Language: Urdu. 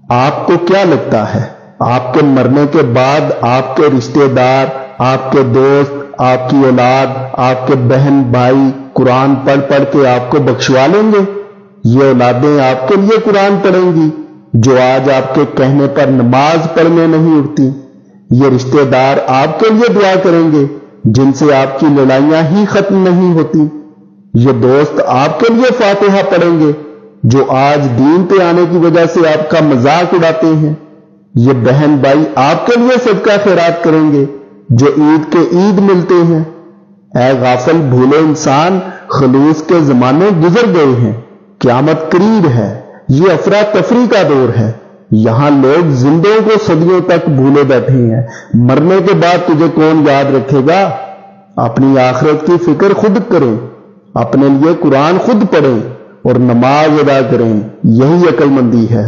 آپ کو کیا لگتا ہے آپ کے مرنے کے بعد آپ کے رشتہ دار، آپ کے دوست، آپ کی اولاد، آپ کے بہن بھائی قرآن پڑھ پڑھ کے آپ کو بخشوا لیں گے؟ یہ اولادیں آپ کے لیے قرآن پڑھیں گی جو آج آپ کے کہنے پر نماز پڑھنے نہیں اٹھتی؟ یہ رشتہ دار آپ کے لیے دعا کریں گے جن سے آپ کی لڑائیاں ہی ختم نہیں ہوتی؟ یہ دوست آپ کے لیے فاتحہ پڑھیں گے جو آج دین پہ آنے کی وجہ سے آپ کا مذاق اڑاتے ہیں؟ یہ بہن بھائی آپ کے لیے صدقہ خیرات کریں گے جو عید کے عید ملتے ہیں؟ اے غافل بھولے انسان، خلوص کے زمانے گزر گئے ہیں، قیامت قریب ہے، یہ افراتفری کا دور ہے۔ یہاں لوگ زندوں کو صدیوں تک بھولے بیٹھے ہیں، مرنے کے بعد تجھے کون یاد رکھے گا؟ اپنی آخرت کی فکر خود کریں، اپنے لیے قرآن خود پڑھیں اور نماز ادا کریں، یہی عقل مندی ہے۔